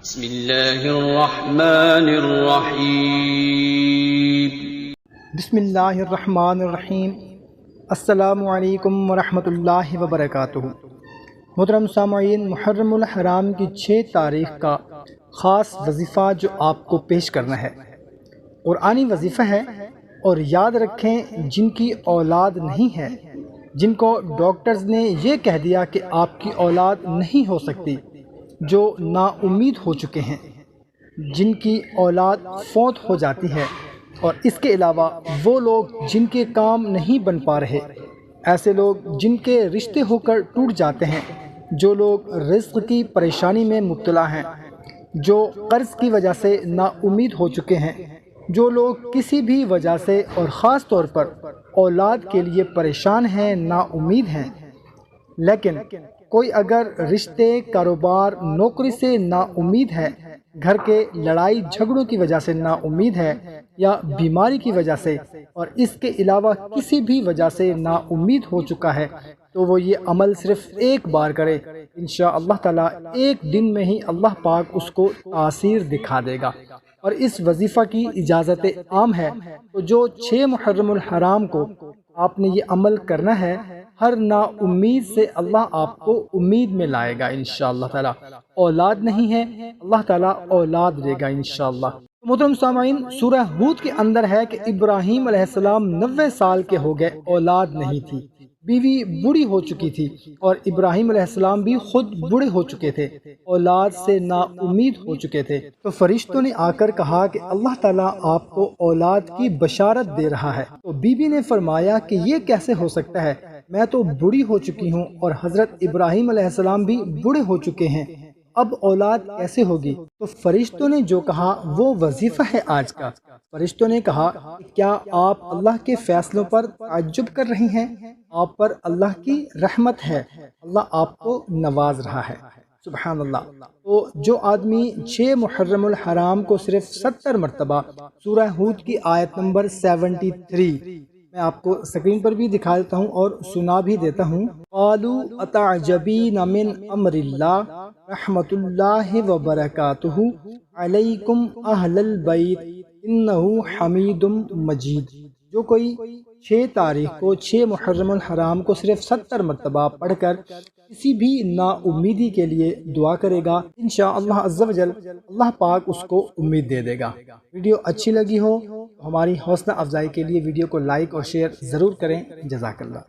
بسم اللہ الرحمن الرحیم۔ بسم اللہ الرحمن الرحیم۔ السلام علیکم ورحمۃ اللہ وبرکاتہ۔ محترم سامعین، محرم الحرام کی 6 تاریخ کا خاص وظیفہ جو آپ کو پیش کرنا ہے قرآنی وظیفہ ہے، اور یاد رکھیں جن کی اولاد نہیں ہے، جن کو ڈاکٹرز نے یہ کہہ دیا کہ آپ کی اولاد نہیں ہو سکتی، جو نا امید ہو چکے ہیں، جن کی اولاد فوت ہو جاتی ہے، اور اس کے علاوہ وہ لوگ جن کے کام نہیں بن پا رہے، ایسے لوگ جن کے رشتے ہو کر ٹوٹ جاتے ہیں، جو لوگ رزق کی پریشانی میں مبتلا ہیں، جو قرض کی وجہ سے نا امید ہو چکے ہیں، جو لوگ کسی بھی وجہ سے اور خاص طور پر اولاد کے لیے پریشان ہیں، نا امید ہیں، لیکن کوئی اگر رشتے، کاروبار، نوکری سے نا امید ہے، گھر کے لڑائی جھگڑوں کی وجہ سے نا امید ہے، یا بیماری کی وجہ سے، اور اس کے علاوہ کسی بھی وجہ سے نا امید ہو چکا ہے، تو وہ یہ عمل صرف ایک بار کرے، انشاءاللہ تعالی ایک دن میں ہی اللہ پاک اس کو تاثیر دکھا دے گا۔ اور اس وظیفہ کی اجازت عام ہے، تو جو 6 محرم الحرام کو آپ نے یہ عمل کرنا ہے، ہر نا امید سے اللہ آپ کو امید میں لائے گا انشاءاللہ تعالی۔ اولاد نہیں ہے، اللہ تعالی اولاد دے گا انشاءاللہ۔ محترم سامعین، سورہ ہود کے اندر ہے کہ ابراہیم علیہ السلام 90 سال کے ہو گئے، اولاد نہیں تھی، بیوی بوڑھی ہو چکی تھی، اور ابراہیم علیہ السلام بھی خود بوڑھے ہو چکے تھے، اولاد سے نا امید ہو چکے تھے، تو فرشتوں نے آ کر کہا کہ اللہ تعالیٰ آپ کو اولاد کی بشارت دے رہا ہے۔ تو بیوی نے فرمایا کہ یہ کیسے ہو سکتا ہے، میں تو بوڑھی ہو چکی ہوں، اور حضرت ابراہیم علیہ السلام بھی بوڑھے ہو چکے ہیں، اب اولاد کیسے ہوگی؟ تو فرشتوں نے جو کہا وہ وظیفہ ہے آج کا۔ فرشتوں نے کہا کہ کیا آپ اللہ کے فیصلوں پر تعجب کر رہی ہیں؟ آپ پر اللہ کی رحمت ہے، اللہ آپ کو نواز رہا ہے، سبحان اللہ۔ تو جو آدمی 6 محرم الحرام کو صرف 70 مرتبہ سورہ ہود کی آیت نمبر 73 میں آپ کو سکرین پر بھی دکھا دیتا ہوں اور سنا بھی دیتا ہوں۔ قالوا اتعجبین من امر اللہ رحمت اللہ وبرکاتہ علیکم اہل البیت انہ حمید مجید۔ جو کوئی 6 تاریخ کو 6 محرم الحرام کو صرف 70 مرتبہ پڑھ کر کسی بھی نا امیدی کے لیے دعا کرے گا، انشاءاللہ عز و جل اللہ پاک اس کو امید دے دے گا۔ ویڈیو اچھی لگی ہو تو ہماری حوصلہ افزائی کے لیے ویڈیو کو لائک اور شیئر ضرور کریں۔ جزاک اللہ۔